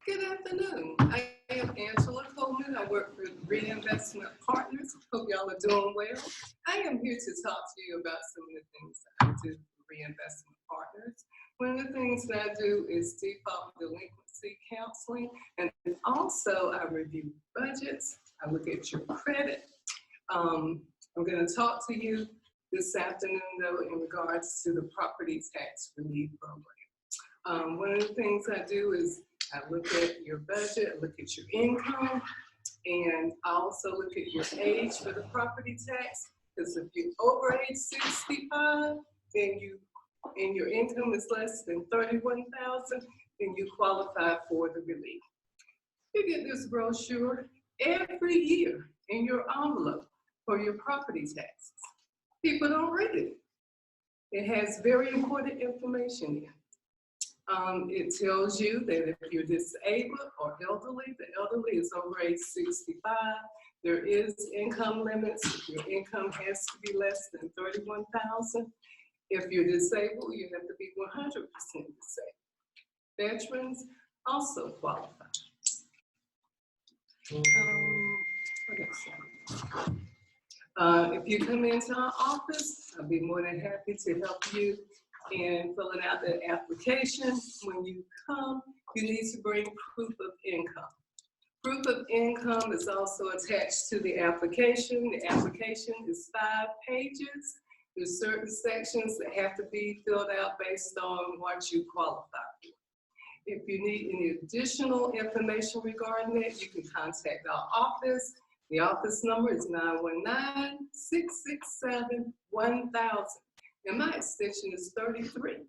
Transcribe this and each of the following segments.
Good afternoon. I am Angela Coleman. I work for Reinvestment Partners. Hope y'all are doing well. I am here to talk to you about some of the things that I do for Reinvestment Partners. One of the things that I do is default delinquency counseling, and also I review budgets. I look at your credit. I'm going to talk to you this afternoon, though, in regards to the property tax relief program. One of the things I do is I look at your budget, I look at your income, and I also look at your age for the property tax. Because if you're over age 65, then and your income is less than $31,000, then you qualify for the relief. You get this brochure every year in your envelope for your property taxes. People don't read it. It has very important information in it. It tells you that if you're disabled or elderly, the elderly is over age 65, there is income limits. Your income has to be less than $31,000. If you're disabled, you have to be 100% disabled. Veterans also qualify. If you come into our office, I'll be more than happy to help you in filling out the application. When you come, you need to bring proof of income. Proof of income is also attached to the application. The application is 5 pages. There's certain sections that have to be filled out based on what you qualify for. If you need any additional information regarding it, you can contact our office. The office number is 919-667-1000. And my extension is 33.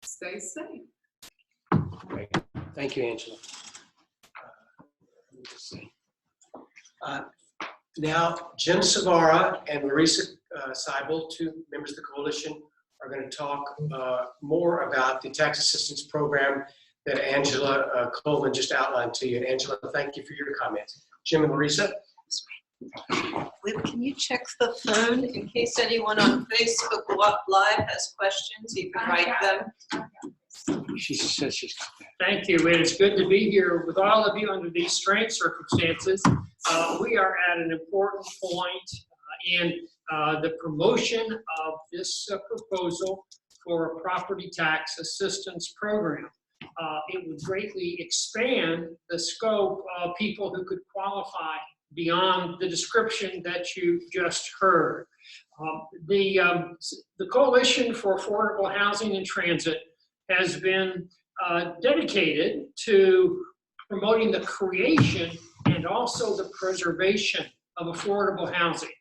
Stay safe. Great. Thank you, Angela. Let me just see. Now, Jim Savara and Marisa Seibel, 2 members of the coalition, are going to talk more about the tax assistance program that Angela Coleman just outlined to you. And Angela, thank you for your comments. Jim and Marisa. Can you check the phone in case anyone on Facebook Live has questions? You can write them. She says she's got that. Thank you, and it's good to be here with all of you under these strange circumstances. We are at an important point in the promotion of this proposal for a property tax assistance program. It would greatly expand the scope of people who could qualify beyond the description that you just heard. The Coalition for Affordable Housing and Transit has been dedicated to promoting the creation and also the preservation of affordable housing.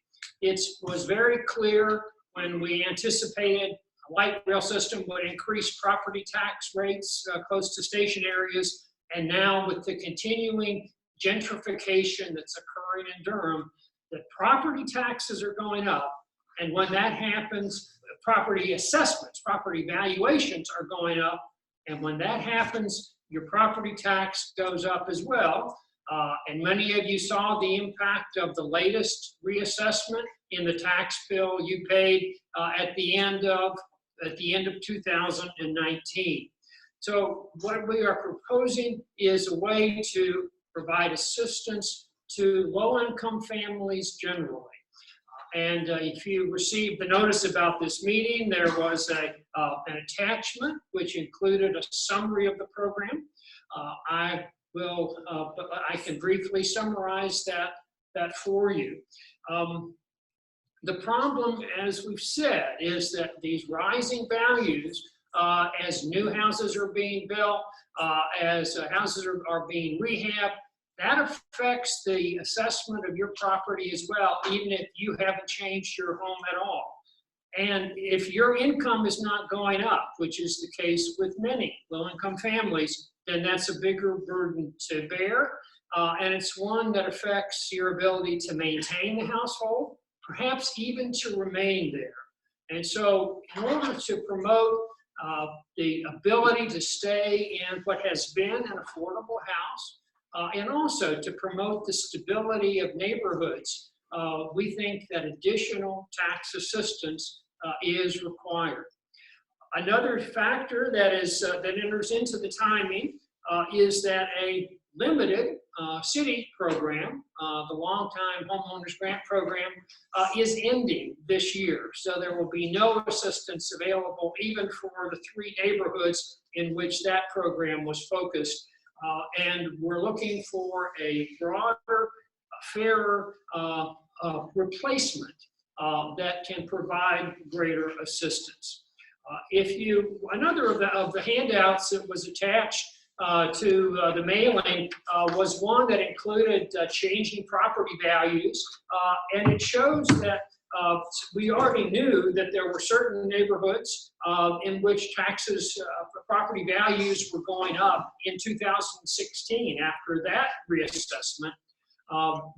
It was very clear when we anticipated a light rail system would increase property tax rates close to station areas, and now with the continuing gentrification that's occurring in Durham, that property taxes are going up, and when that happens, property assessments, property valuations are going up, and when that happens, your property tax goes up as well. And many of you saw the impact of the latest reassessment in the tax bill you paid at the end of 2019. So what we are proposing is a way to provide assistance to low-income families generally. And if you received the notice about this meeting, there was an attachment which included a summary of the program. I can briefly summarize that for you. The problem, as we've said, is that these rising values, as new houses are being built, as houses are being rehabbed, that affects the assessment of your property as well, even if you haven't changed your home at all. And if your income is not going up, which is the case with many low-income families, then that's a bigger burden to bear. And it's one that affects your ability to maintain the household, perhaps even to remain there. And so in order to promote the ability to stay in what has been an affordable house, and also to promote the stability of neighborhoods, we think that additional tax assistance is required. Another factor that enters into the timing is that a limited city program, the Longtime Homeowners Grant Program, is ending this year. So there will be no assistance available even for the 3 neighborhoods in which that program was focused. And we're looking for a broader, fairer replacement that can provide greater assistance. Another of the handouts that was attached to the mailing was one that included changing property values, and it shows that we already knew that there were certain neighborhoods in which taxes, property values were going up in 2016 after that reassessment.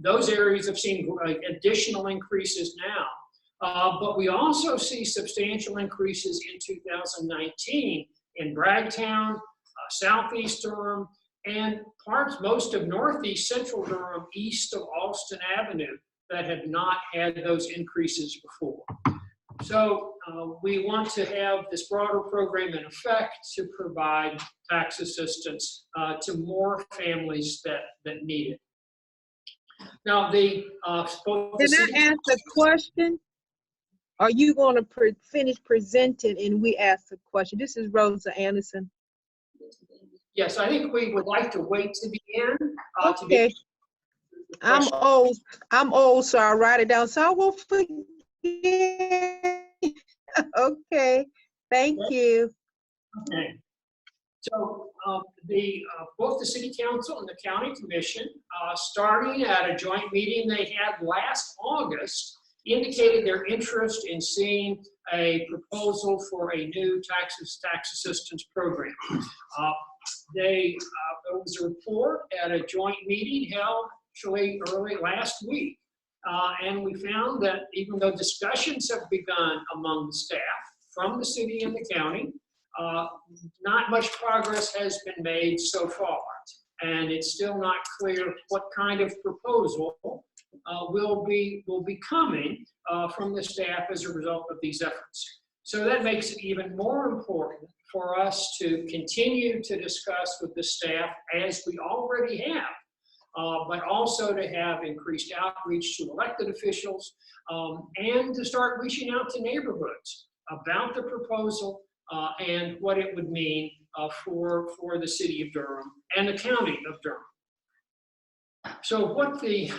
Those areas have seen additional increases now. But we also see substantial increases in 2019 in Bragtown, Southeast Durham, and most of Northeast Central Durham east of Alston Avenue that have not had those increases before. So we want to have this broader program in effect to provide tax assistance to more families that need it. Now, Can I ask a question? Are you going to finish presenting and we ask a question? This is Rosa Anderson. Yes, I think we would like to wait to the end. Okay. I'm old, so I write it down so I won't forget. Okay, thank you. Okay. So both the City Council and the County Commission, starting at a joint meeting they had last August, indicated their interest in seeing a proposal for a new tax assistance program. There was a report at a joint meeting held actually early last week, and we found that even though discussions have begun among the staff from the city and the county, not much progress has been made so far, and it's still not clear what kind of proposal will be coming from the staff as a result of these efforts. So that makes it even more important for us to continue to discuss with the staff, as we already have, but also to have increased outreach to elected officials and to start reaching out to neighborhoods about the proposal and what it would mean for the city of Durham and the county of Durham. So what the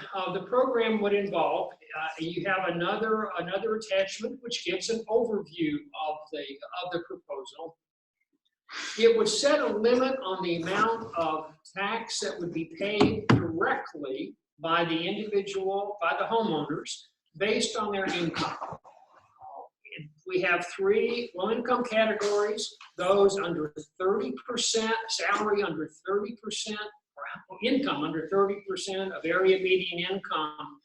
program would involve, you have another attachment which gives an overview of the proposal. It would set a limit on the amount of tax that would be paid directly by the individual, by the homeowners, based on their income. We have 3 low-income categories: those under 30%, salary under 30%, or income under 30% of area median income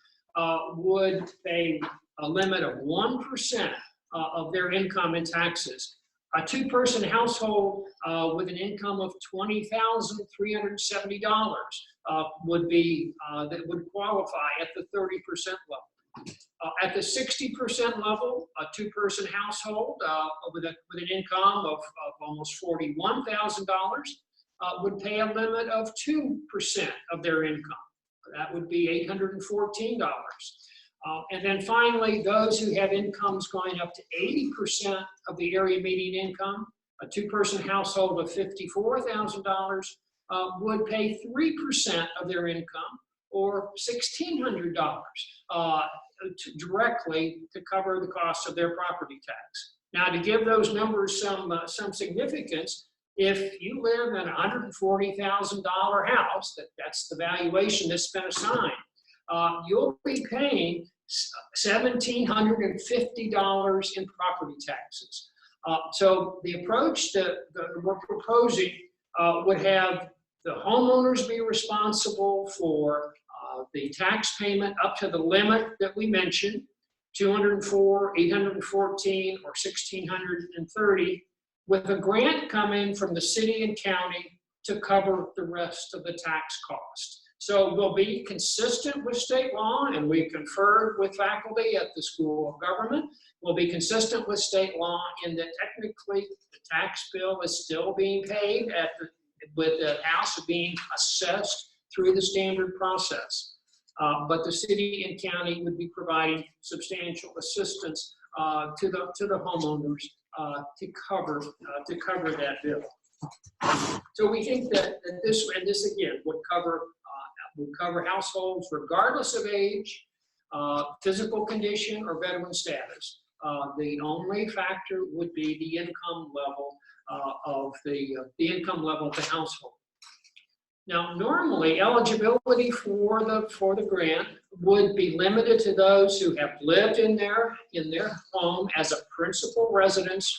would pay a limit of 1% of their income in taxes. A 2-person household with an income of $20,370 that would qualify at the 30% level. At the 60% level, a 2-person household with an income of almost $41,000 would pay a limit of 2% of their income. That would be $814. And then finally, those who have incomes going up to 80% of the area median income, a 2-person household of $54,000 would pay 3% of their income, or $1,600 directly to cover the cost of their property tax. Now, to give those numbers some significance, if you live in a $140,000 house, that's the valuation that's been assigned, you'll be paying $1,750 in property taxes. So the approach that we're proposing would have the homeowners be responsible for the tax payment up to the limit that we mentioned, $204, $814, or $1,630, with a grant coming from the city and county to cover the rest of the tax cost. So we'll be consistent with state law, and we conferred with faculty at the School of Government. We'll be consistent with state law in that technically the tax bill is still being paid at with the house being assessed through the standard process. But the city and county would be providing substantial assistance to the homeowners to cover that bill. So we think that this again would cover households regardless of age, physical condition, or veteran status. The only factor would be the income level of the income level of the household. Now, normally eligibility for the grant would be limited to those who have lived in their home as a principal residence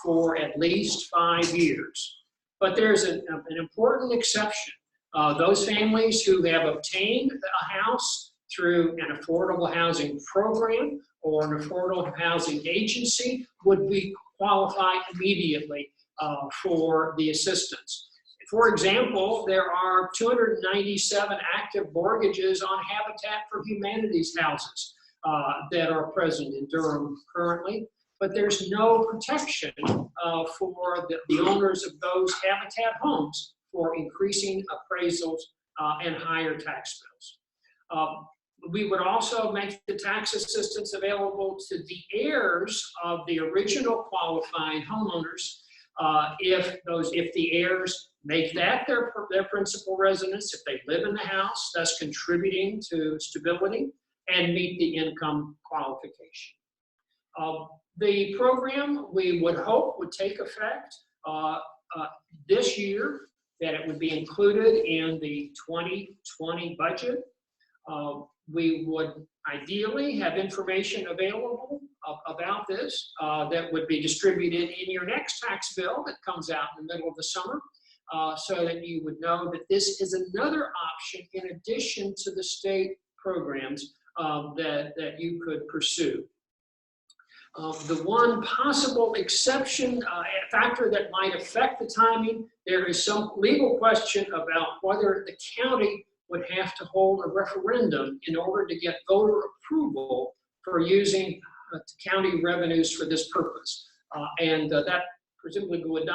for at least 5 years. But there's an important exception. Those families who have obtained a house through an affordable housing program or an affordable housing agency would be qualified immediately for the assistance. For example, there are 297 active mortgages on Habitat for Humanity's houses that are present in Durham currently, but there's no protection for the owners of those Habitat homes for increasing appraisals and higher tax bills. We would also make the tax assistance available to the heirs of the original qualifying homeowners if the heirs make that their principal residence, if they live in the house, thus contributing to stability and meet the income qualification. The program, we would hope, would take effect this year, that it would be included in the 2020 budget. We would ideally have information available about this that would be distributed in your next tax bill that comes out in the middle of the summer, so that you would know that this is another option in addition to the state programs that you could pursue. The one possible exception factor that might affect the timing, there is some legal question about whether the county would have to hold a referendum in order to get voter approval for using county revenues for this purpose. And that presumably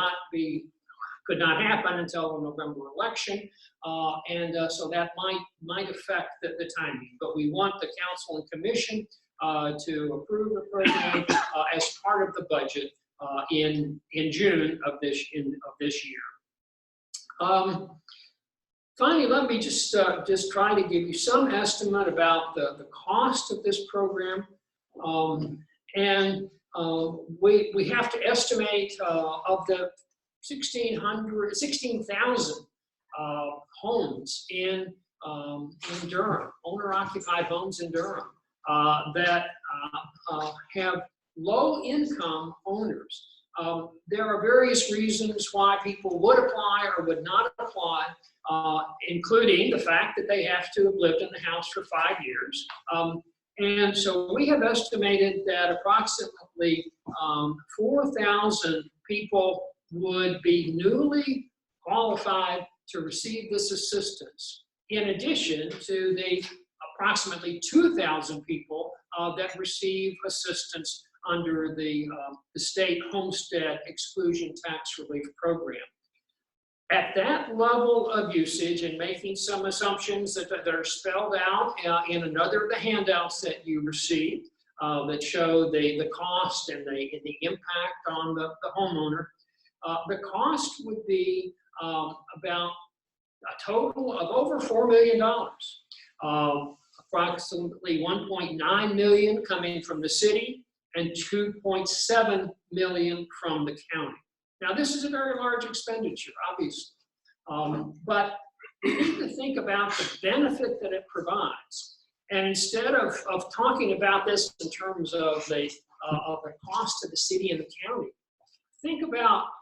could not happen until the November election. So that might affect the timing. But we want the council and commission to approve the program as part of the budget in June of this year. Finally, let me just try to give you some estimate about the cost of this program. We have to estimate of the 16,000 homes in Durham, owner-occupied homes in Durham, that have low-income owners. There are various reasons why people would apply or would not apply, including the fact that they have to have lived in the house for 5 years. And so we have estimated that approximately 4,000 people would be newly qualified to receive this assistance, in addition to the approximately 2,000 people that receive assistance under the state homestead exclusion tax relief program. At that level of usage, and making some assumptions that are spelled out in another of the handouts that you received that show the cost and the impact on the homeowner, the cost would be about a total of over $4 million. Approximately 1.9 million coming from the city and 2.7 million from the county. Now, this is a very large expenditure, obviously, but we need to think about the benefit that it provides. And instead of talking about this in terms of the cost to the city and the county, think about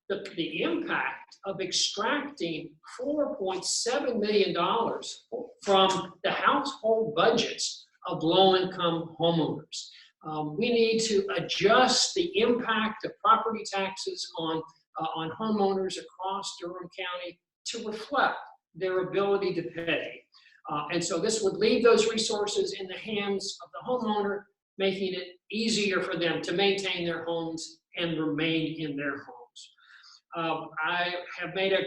the impact of extracting $4.7 million from the household budgets of low-income homeowners. We need to adjust the impact of property taxes on homeowners across Durham County to reflect their ability to pay. And so this would leave those resources in the hands of the homeowner, making it easier for them to maintain their homes and remain in their homes. I have made a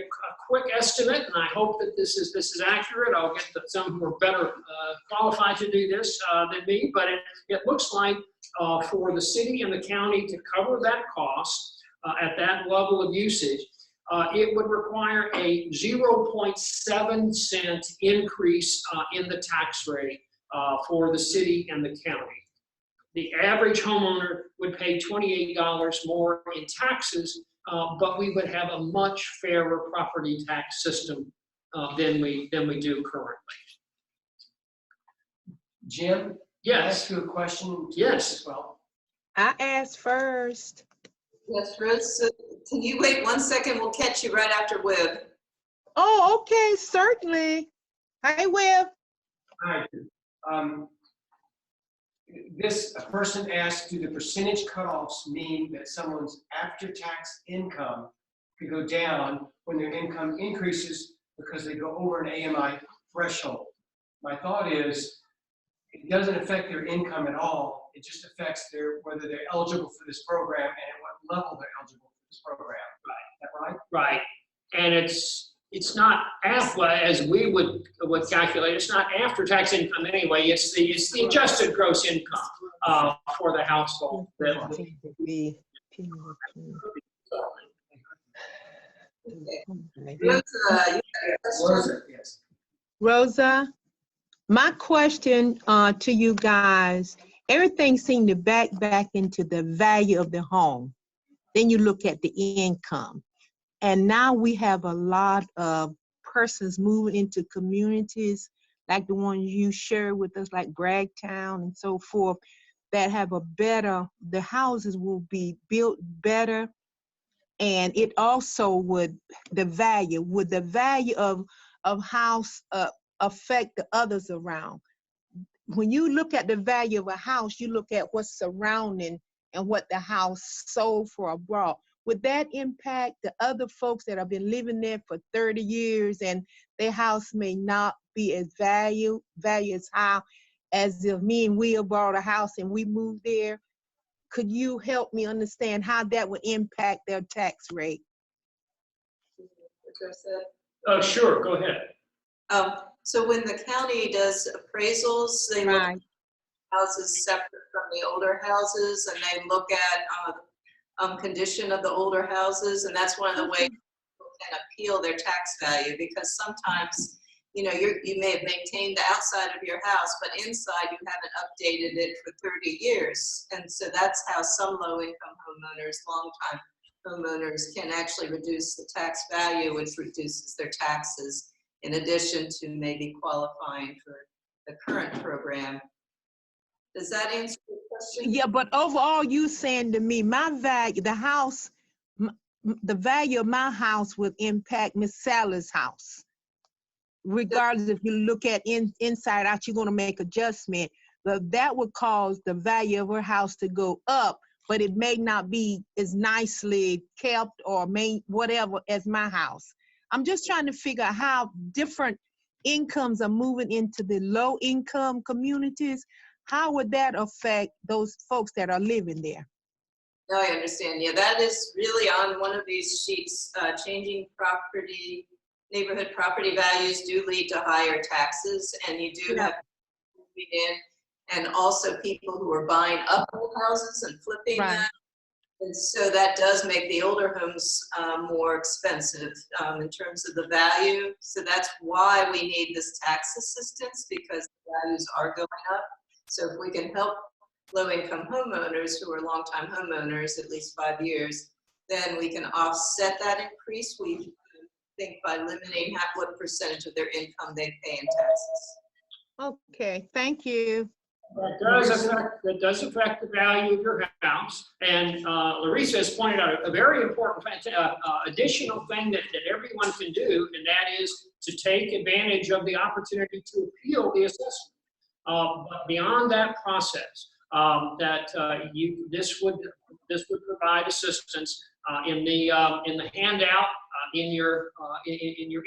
quick estimate, and I hope that this is accurate. I'll get some who are better qualified to do this than me, but it looks like for the city and the county to cover that cost at that level of usage, it would require a 0.7 cent increase in the tax rate for the city and the county. The average homeowner would pay $28 more in taxes, but we would have a much fairer property tax system than we do currently. Jim? Can I Yes. ask you a question? Yes. As well. I asked first. Yes, Rose, can you wait 1 second? We'll catch you right after Webb. Oh, okay, certainly. Hi, Webb. Hi. A person asked, do the percentage cutoffs mean that someone's after-tax income could go down when their income increases because they go over an AMI threshold? My thought is, it doesn't affect their income at all. It just affects whether they're eligible for this program and at what level they're eligible for this program. Right? Is that right? Right. And it's not after, as we would calculate, it's not after tax income anyway. It's the adjusted gross income for the household. Rosa, Yes. Rosa, my question to you guys, everything seemed to back into the value of the home. Then you look at the income. And now we have a lot of persons moving into communities like the one you shared with us, like Bragtown and so forth, that have the houses will be built better. And it also would the value of house affect the others around. When you look at the value of a house, you look at what's surrounding and what the house sold for abroad. Would that impact the other folks that have been living there for 30 years and their house may not be as value as high as if me and Will bought a house and we moved there? Could you help me understand how that would impact their tax rate? Oh, sure. Go ahead. So when the county does appraisals, they look at houses separate from the older houses, and they look at condition of the older houses, and that's one of the ways people can appeal their tax value, because sometimes, you know, you may have maintained the outside of your house, but inside you haven't updated it for 30 years. And so that's how some low-income homeowners, long-time homeowners, can actually reduce the tax value, which reduces their taxes, in addition to maybe qualifying for the current program. Does that answer your question? Yeah, but overall, you saying to me, my value, the house, the value of my house would impact Miss Sally's house. Regardless if you look at inside out, you're gonna make adjustment, but that would cause the value of her house to go up, but it may not be as nicely kept or whatever as my house. I'm just trying to figure out how different incomes are moving into the low income communities. How would that affect those folks that are living there? No, I understand. Yeah, that is really on one of these sheets. Changing neighborhood property values do lead to higher taxes, and you do have people moving in, and also people who are buying up old houses and flipping them. And so that does make the older homes more expensive in terms of the value. So that's why we need this tax assistance, because the values are going up. So if we can help low-income homeowners who are longtime homeowners, at least 5 years, then we can offset that increase, we think, by limiting what percentage of their income they pay in taxes. Okay, thank you. That does affect the value of your house. And Larissa has pointed out a very important additional thing that everyone can do, and that is to take advantage of the opportunity to appeal the assessment. But beyond that process, this would provide assistance in the handout, in your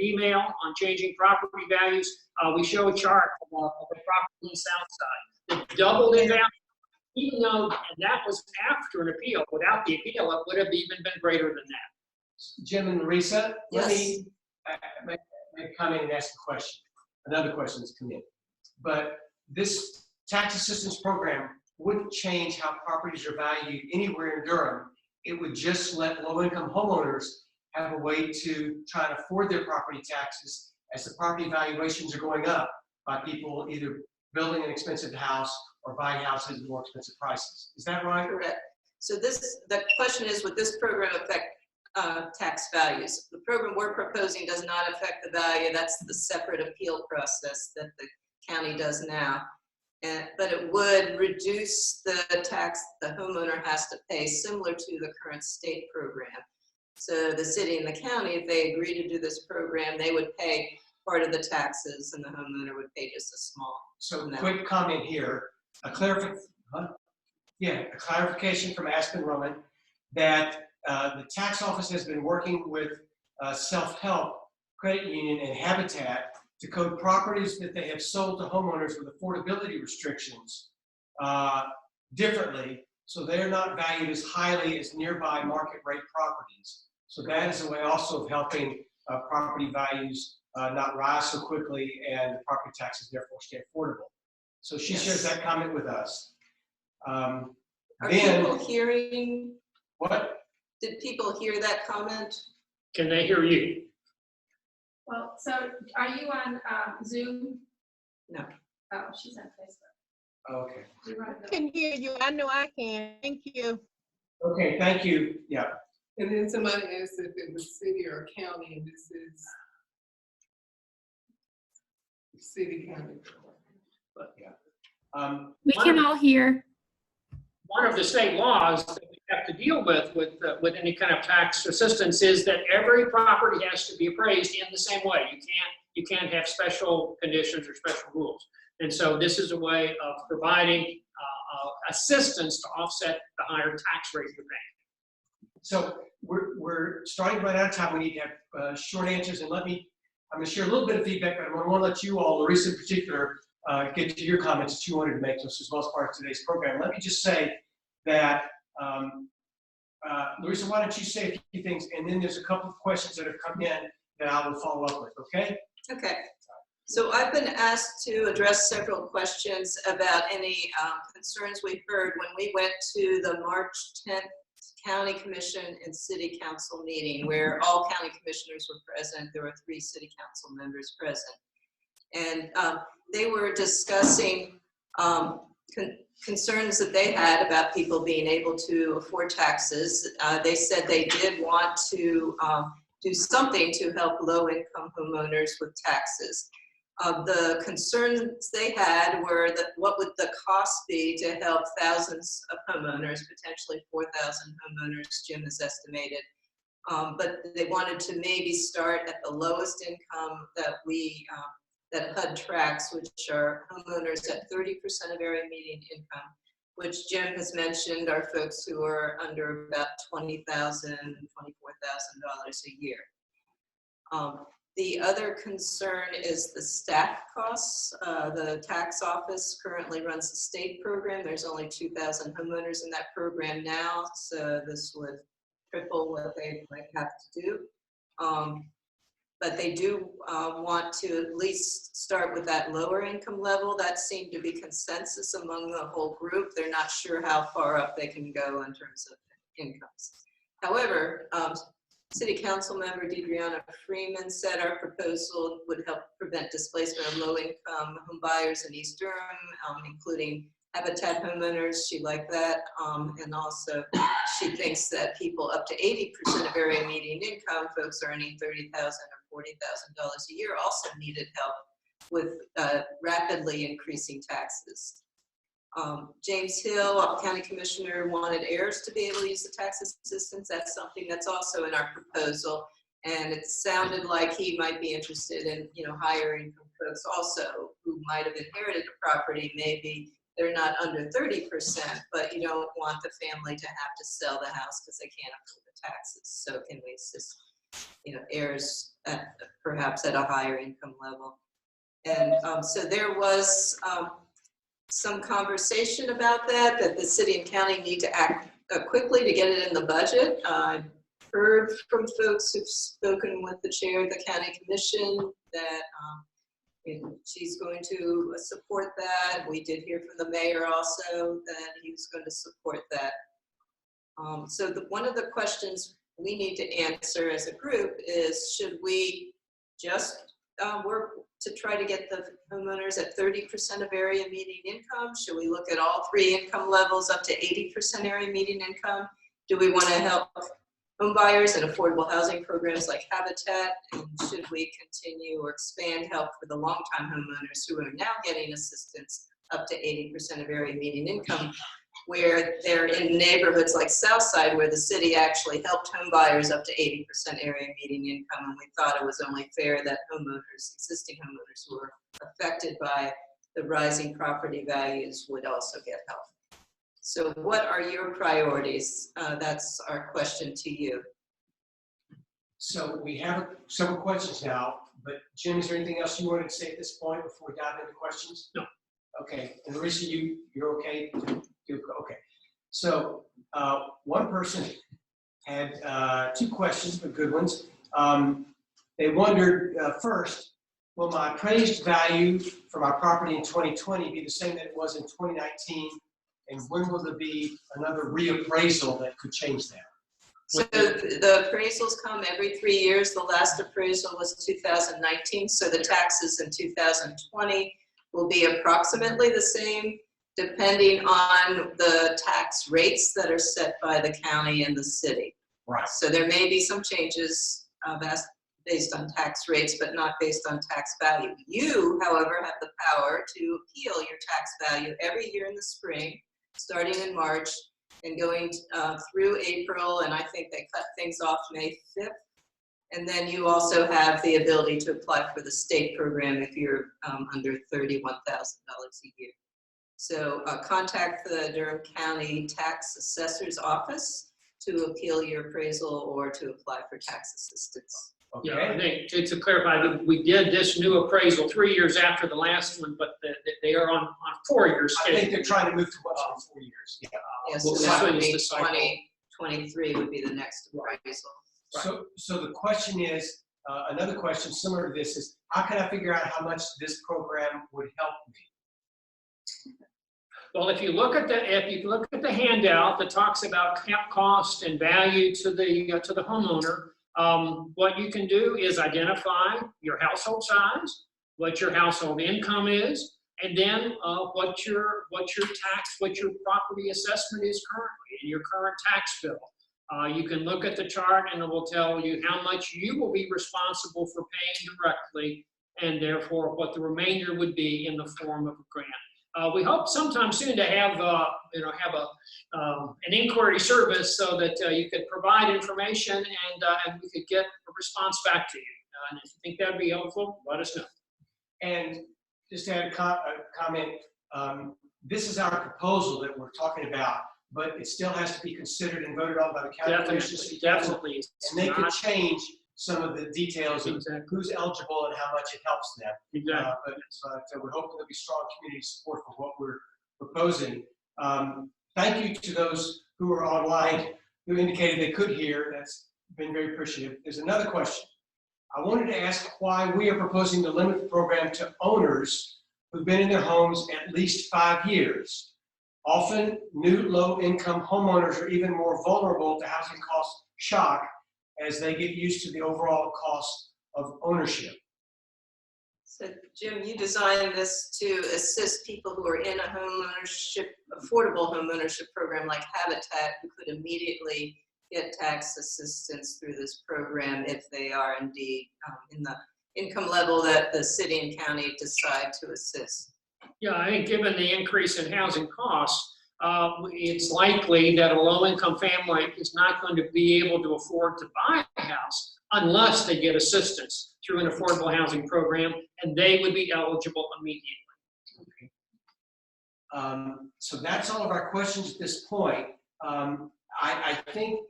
email on changing property values. We show a chart of the property on the south side that doubled in value, even though that was after an appeal. Without the appeal, it would have even been greater than that. Jim and Larissa, let Yes. me make a comment and ask a question. Another question has come in. But this tax assistance program wouldn't change how properties are valued anywhere in Durham. It would just let low-income homeowners have a way to try and afford their property taxes as the property valuations are going up by people either building an expensive house or buying houses at more expensive prices. Is that right? Correct. So the question is, would this program affect tax values? The program we're proposing does not affect the value. That's the separate appeal process that the county does now. But it would reduce the tax the homeowner has to pay, similar to the current state program. So the city and the county, if they agree to do this program, they would pay part of the taxes and the homeowner would pay just a small So amount. quick comment here, a clarification from Aspen Roman that the tax office has been working with Self-Help Credit Union and Habitat to code properties that they have sold to homeowners with affordability restrictions differently, so they're not valued as highly as nearby market rate properties. So that is a way also of helping property values not rise so quickly and property taxes therefore stay affordable. So she shares that comment with us. Are Then, people hearing? what? Did people hear that comment? Can they hear you? Well, so are you on Zoom? No. Oh, she's on Facebook. Okay. You're on I can hear you. I know I can. Thank you. Okay, thank you. Yeah. And then somebody asked if it was city or county, and this is city county. But yeah. We can all hear. One of the state laws that we have to deal with any kind of tax assistance is that every property has to be appraised in the same way. You can't have special conditions or special rules. And so this is a way of providing assistance to offset the higher tax rate you're paying. So we're starting to run out of time. We need to have short answers, and I'm going to share a little bit of feedback, but I want to let you all, Larissa in particular, get to your comments that you wanted to make to us as well as part of today's program. Let me just say that, Larissa, why don't you say a few things, and then there's a couple of questions that have come in that I will follow up with, okay? Okay. So I've been asked to address several questions about any concerns we heard when we went to the March 10th County Commission and City Council meeting, where all county commissioners were present. There were 3 city council members present. And they were discussing concerns that they had about people being able to afford taxes. They said they did want to do something to help low-income homeowners with taxes. The concerns they had were that what would the cost be to help thousands of homeowners, potentially 4,000 homeowners, Jim has estimated. But they wanted to maybe start at the lowest income that HUD tracks, which are homeowners at 30% of area median income, which Jim has mentioned are folks who are under about $20,000, $24,000 a year. The other concern is the staff costs. The tax office currently runs the state program. There's only 2,000 homeowners in that program now, so this would triple what they might have to do. But they do want to at least start with that lower income level. That seemed to be consensus among the whole group. They're not sure how far up they can go in terms of incomes. However, City Council member Deidreana Freeman said our proposal would help prevent displacement of low-income home buyers in East Durham, including Habitat homeowners. She liked that. And also, she thinks that people up to 80% of area median income, folks earning $30,000 or $40,000 a year, also needed help with rapidly increasing taxes. James Hill, our county commissioner, wanted heirs to be able to use the tax assistance. That's something that's also in our proposal. And it sounded like he might be interested in, higher income folks also who might have inherited a property. Maybe they're not under 30%, but you don't want the family to have to sell the house because they can't afford the taxes. So can we assist, heirs perhaps at a higher income level? And so there was some conversation about that the city and county need to act quickly to get it in the budget. heard from folks who've spoken with the chair of the county commission that she's going to support that. We did hear from the mayor also that he was going to support that. So one of the questions we need to answer as a group is, should we just work to try to get the homeowners at 30% of area median income? Should we look at all 3 income levels up to 80% area median income? Do we want to help home buyers and affordable housing programs like Habitat? And should we continue or expand help for the longtime homeowners who are now getting assistance up to 80% of area median income, where they're in neighborhoods like Southside, where the city actually helped home buyers up to 80% area median income, and we thought it was only fair that homeowners, existing homeowners who were affected by the rising property values would also get help. So what are your priorities? That's our question to you. So we have several questions now, but Jim, is there anything else you wanted to say at this point before we dive into questions? No. Okay, and Larissa, you're okay? Okay. So one person had 2 questions, but good ones. They wondered first, will my appraised value for my property in 2020 be the same that it was in 2019? And when will there be another reappraisal that could change that? So the appraisals come every 3 years. The last appraisal was 2019, so the taxes in 2020 will be approximately the same, depending on the tax rates that are set by the county and the city. Right. So there may be some changes based on tax rates, but not based on tax value. You, however, have the power to appeal your tax value every year in the spring, starting in March and going through April, and I think they cut things off May 5th. And then you also have the ability to apply for the state program if you're under $31,000 a year. So contact the Durham County Tax Assessor's Office to appeal your appraisal or to apply for tax assistance. Okay. Yeah, I think to clarify, we did this new appraisal 3 years after the last one, but they are on 4 years. I think they're trying to move to what's on 4 years. Yeah. Yes, Well, so that would swings be the cycle. 2023 would be the next appraisal. So the question is, another question similar to this is, how can I figure out how much this program would help me? Well, if you look at the handout that talks about cap cost and value to the homeowner, what you can do is identify your household size, what your household income is, and then what your property assessment is currently and your current tax bill. You can look at the chart and it will tell you how much you will be responsible for paying directly, and therefore what the remainder would be in the form of a grant. We hope sometime soon to have an inquiry service so that you could provide information and we could get a response back to you. And if you think that would be helpful, let us know. And just to add a comment, this is our proposal that we're talking about, but it still has to be considered and voted on by the county commissioners. Definitely. And they could change some of the details of Exactly. who's eligible and how much it helps them. Exactly. But we're hoping there'll be strong community support for what we're proposing. Thank you to those who are online who indicated they could hear. That's been very appreciative. There's another question. I wanted to ask why we are proposing to limit the program to owners who've been in their homes at least 5 years. Often, new low-income homeowners are even more vulnerable to housing cost shock as they get used to the overall cost of ownership. So Jim, you designed this to assist people who are in a affordable homeownership program like Habitat, who could immediately get tax assistance through this program if they are indeed in the income level that the city and county decide to assist. Yeah, I think given the increase in housing costs, it's likely that a low-income family is not going to be able to afford to buy a house unless they get assistance through an affordable housing program, and they would be eligible immediately. Okay. So that's all of our questions at this point. I think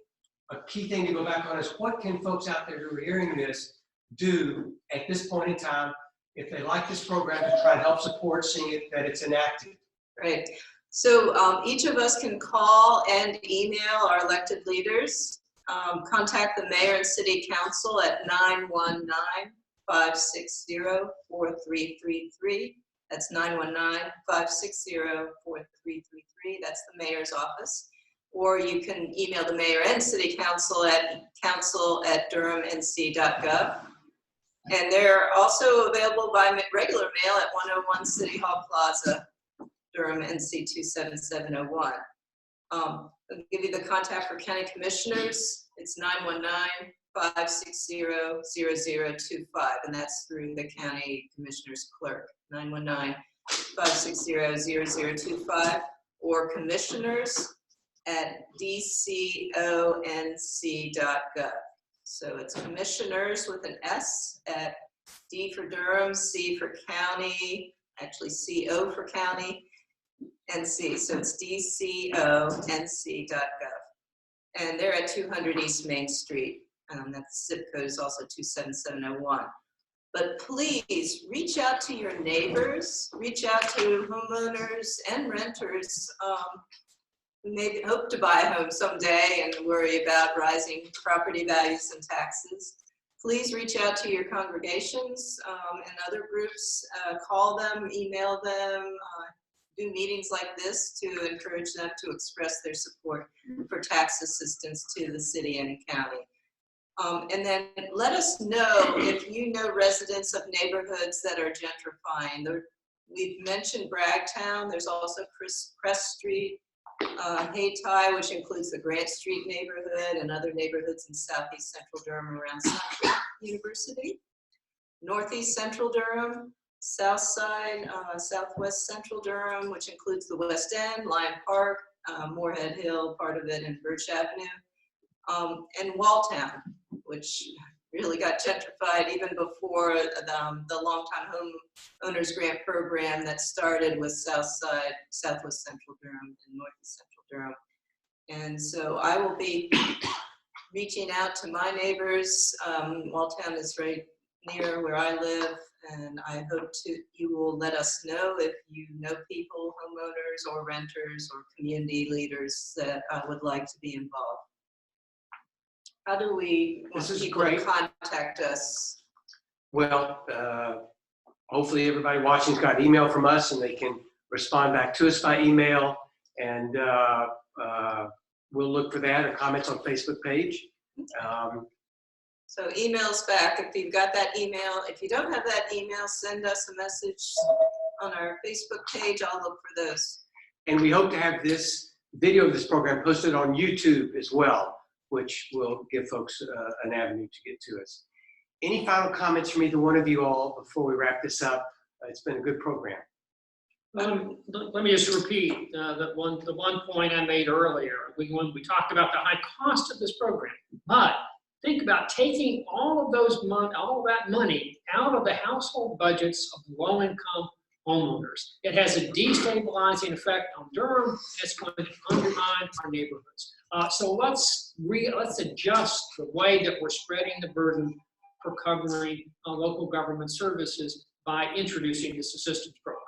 a key thing to go back on is what can folks out there who are hearing this do at this point in time if they like this program to try to help support seeing it that it's enacted? Right. So each of us can call and email our elected leaders contact the mayor and city council at 919-560-4333. That's 919-560-4333. That's the mayor's office. Or you can email the mayor and city council at council@durhamnc.gov. And they're also available by regular mail at 101 City Hall Plaza, Durham, NC 27701. I'll give you the contact for county commissioners. It's 919-560-0025, and that's through the county commissioner's clerk, 919-560-0025, or commissioners at dconc.gov. So it's commissioners with an S at D for Durham, C for county, actually CO for county, NC. So it's dconc.gov. And they're at 200 East Main Street. That zip code is also 27701. But please reach out to your neighbors, reach out to homeowners and renters who maybe hope to buy a home someday and worry about rising property values and taxes. Please reach out to your congregations and other groups, call them, email them, do meetings like this to encourage them to express their support for tax assistance to the city and county. And then let us know if you know residents of neighborhoods that are gentrifying. We've mentioned Bragtown. There's also Crest Street, Haytie, which includes the Grant Street neighborhood and other neighborhoods in southeast central Durham around Central University. Northeast central Durham, south side, southwest central Durham, which includes the West End, Lyon Park, Moorhead Hill, part of it, and Birch Avenue, and Walltown, which really got gentrified even before the longtime homeowners grant program that started with Southside, Southwest Central Durham, and Northeast Central Durham. And so I will be reaching out to my neighbors. Walltown is right near where I live, and I hope you will let us know if you know people, homeowners or renters or community leaders that would like to be involved. How do we want people to contact us? Well, hopefully everybody watching's got an email from us and they can respond back to us by email, and we'll look for that, or comments on Facebook page. So email us back if you've got that email. If you don't have that email, send us a message on our Facebook page. I'll look for those. And we hope to have this video of this program posted on YouTube as well, which will give folks an avenue to get to us. Any final comments from either one of you all before we wrap this up? It's been a good program. Let me just repeat the one point I made earlier when we talked about the high cost of this program. But think about taking all of that money out of the household budgets of low-income homeowners. It has a destabilizing effect on Durham, and it's going to undermine our neighborhoods. So let's adjust the way that we're spreading the burden for covering local government services by introducing this assistance program.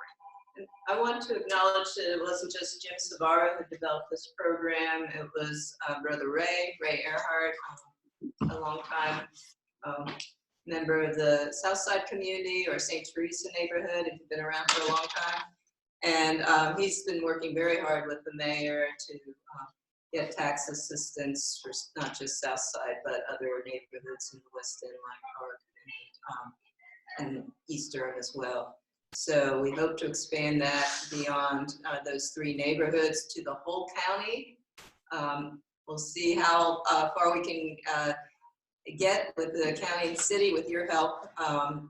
I want to acknowledge that it wasn't just Jim Savara who developed this program. It was Brother Ray Earhart, a longtime member of the Southside community or St. Teresa neighborhood, if you've been around for a long time. And he's been working very hard with the mayor to get tax assistance for not just Southside, but other neighborhoods in the West End, Lyon Park, and East Durham as well. So we hope to expand that beyond those three neighborhoods to the whole county. We'll see how far we can get with the county and city with your help.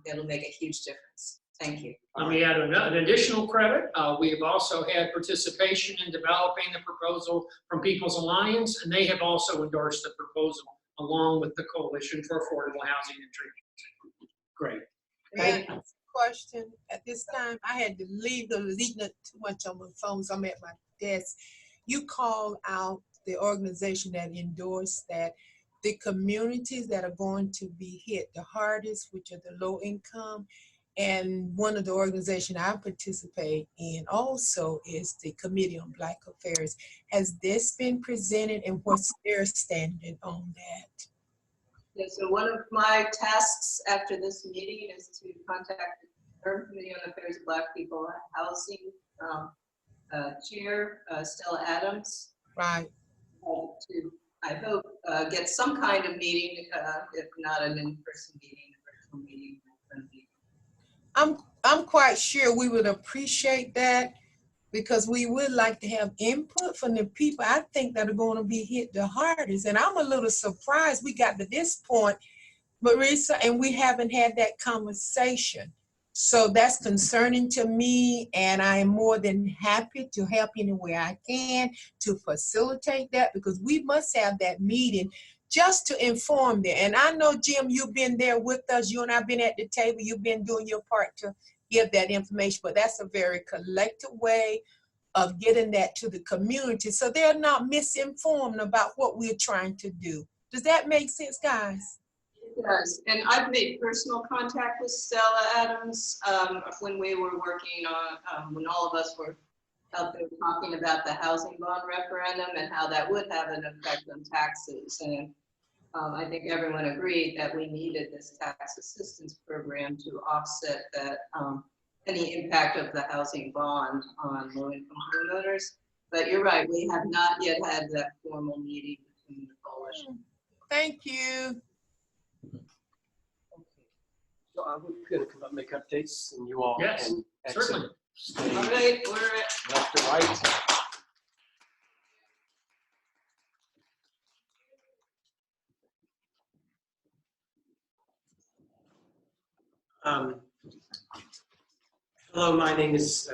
It'll make a huge difference. Thank you. Let me add an additional credit. We have also had participation in developing the proposal from People's Alliance, and they have also endorsed the proposal along with the Coalition for Affordable Housing and Treatment. Great. May I ask a question at this time? I had to leave the leading up too much on my phone, so I'm at my desk. You called out the organization that endorsed that the communities that are going to be hit the hardest, which are the low income, And one of the organizations I participate in also is the Committee on Black Affairs. Has this been presented and what's their standing on that? Yeah, so one of my tasks after this meeting is to contact the Durham Committee on Affairs of Black People Housing Chair, Stella Adams. Right. To, I hope, get some kind of meeting, if not an in-person meeting, a virtual meeting. I'm quite sure we would appreciate that because we would like to have input from the people I think that are going to be hit the hardest. And I'm a little surprised we got to this point, Marisa, and we haven't had that conversation. So that's concerning to me, and I am more than happy to help any way I can to facilitate that because we must have that meeting just to inform them. And I know, Jim, you've been there with us. You and I have been at the table. You've been doing your part to give that information, but that's a very collective way of getting that to the community so they're not misinformed about what we're trying to do. Does that make sense, guys? It does, and I've made personal contact with Stella Adams when we were working on, when all of us were out there talking about the housing bond referendum and how that would have an effect on taxes. And I think everyone agreed that we needed this tax assistance program to offset that any impact of the housing bond on low-income homeowners. But you're right, we have not yet had that formal meeting between the coalition. Thank you. So we're going to come up and make updates, and you all Yes, can certainly. stay All right, we're at left to right. Hello, my name is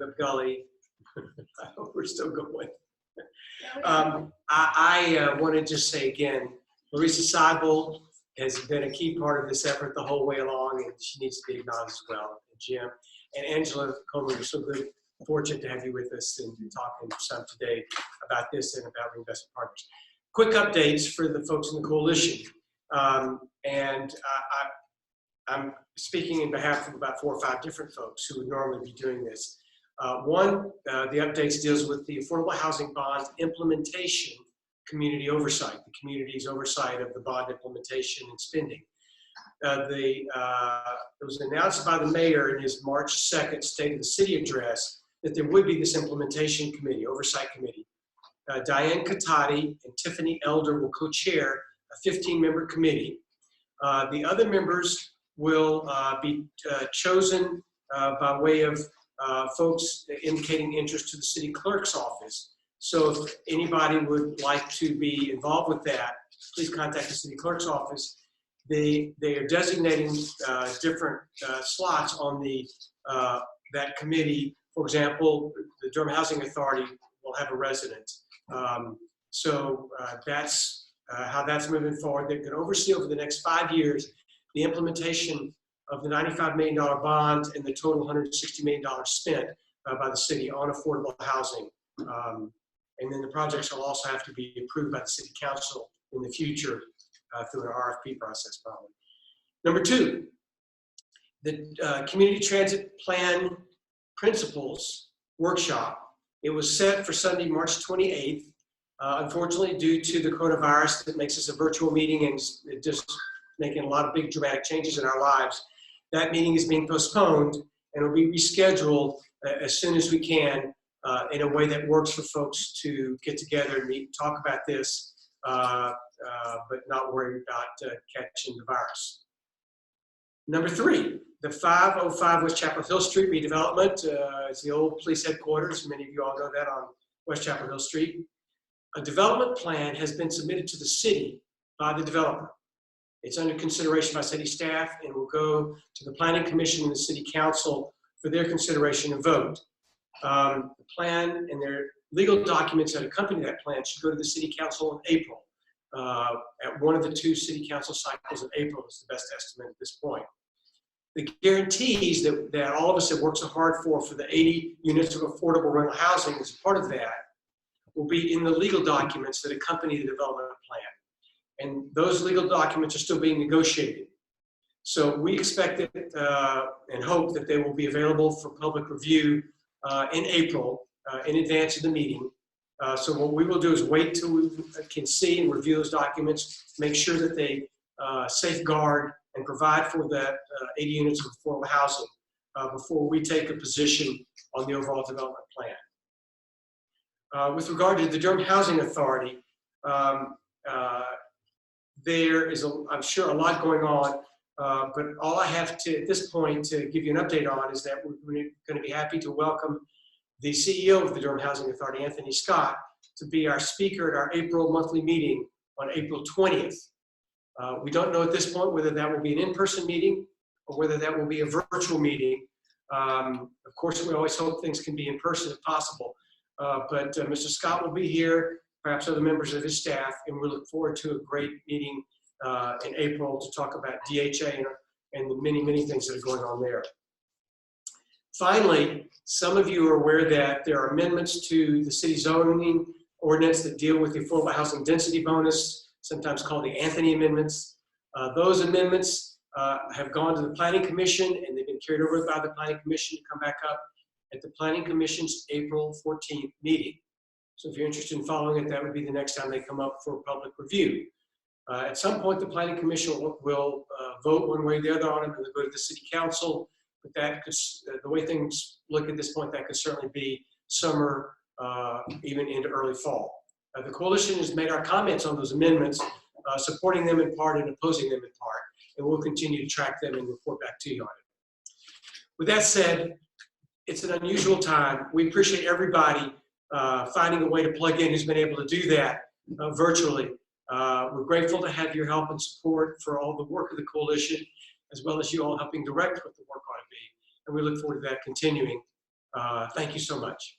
Lip Gully. I hope we're still going. I want to just say again, Marisa Seibel has been a key part of this effort the whole way along, and she needs to be acknowledged as well. And Jim and Angela Coleman, we're so good, fortunate to have you with us and talking some today about this and about reinvestment partners. Quick updates for the folks in the coalition. I'm speaking in behalf of about 4 or 5 different folks who would normally be doing this. One, the updates deals with the affordable housing bond implementation community oversight, the community's oversight of the bond implementation and spending. It was announced by the mayor in his March 2nd State of the City address that there would be this implementation committee, oversight committee. Diane Katati and Tiffany Elder will co-chair a 15-member committee. The other members will be chosen by way of folks indicating interest to the city clerk's office. So if anybody would like to be involved with that, please contact the city clerk's office. They are designating different slots on the that committee. For example, the Durham Housing Authority will have a resident. That's how that's moving forward. They can oversee over the next 5 years the implementation of the $95 million bond and the total $160 million spent by the city on affordable housing. And then the projects will also have to be approved by the city council in the future through an RFP process probably. Number 2, the Community Transit Plan Principles Workshop. It was set for Sunday, March 28th. Unfortunately, due to the coronavirus, that makes this a virtual meeting and it just making a lot of big dramatic changes in our lives. That meeting is being postponed and will be rescheduled as soon as we can in a way that works for folks to get together and meet and talk about this, but not worry about catching the virus. Number 3, the 505 West Chapel Hill Street redevelopment is the old police headquarters. Many of you all know that on West Chapel Hill Street. A development plan has been submitted to the city by the developer. It's under consideration by city staff and will go to the Planning Commission and the City Council for their consideration and vote. The plan and their legal documents that accompany that plan should go to the City Council in April. At one of the 2 City Council cycles in April is the best estimate at this point. The guarantees that all of us have worked so hard for the 80 units of affordable rental housing as part of that will be in the legal documents that accompany the development plan. And those legal documents are still being negotiated. So we expect it and hope that they will be available for public review in April in advance of the meeting. So what we will do is wait till we can see and review those documents, make sure that they safeguard and provide for that 80 units of affordable housing before we take a position on the overall development plan. With regard to the Durham Housing Authority, there is, I'm sure, a lot going on, but all I have to, at this point, to give you an update on is that we're going to be happy to welcome the CEO of the Durham Housing Authority, Anthony Scott, to be our speaker at our April monthly meeting on April 20th. We don't know at this point whether that will be an in-person meeting or whether that will be a virtual meeting. Of course, we always hope things can be in person if possible, but Mr. Scott will be here, perhaps other members of his staff, and we look forward to a great meeting in April to talk about DHA and the many, many things that are going on there. Finally, some of you are aware that there are amendments to the city zoning ordinance that deal with the affordable housing density bonus, sometimes called the Anthony Amendments. Those amendments have gone to the Planning Commission, and they've been carried over by the Planning Commission to come back up at the Planning Commission's April 14th meeting. So if you're interested in following it, that would be the next time they come up for public review. At some point, the Planning Commission will vote one way or the other on it, and they'll go to the City Council. But that could, the way things look at this point, that could certainly be summer, even into early fall. The coalition has made our comments on those amendments, supporting them in part and opposing them in part, and we'll continue to track them and report back to you on it. With that said, it's an unusual time. We appreciate everybody finding a way to plug in who's been able to do that virtually. We're grateful to have your help and support for all the work of the coalition, as well as you all helping direct what the work ought to be. And we look forward to that continuing. Thank you so much.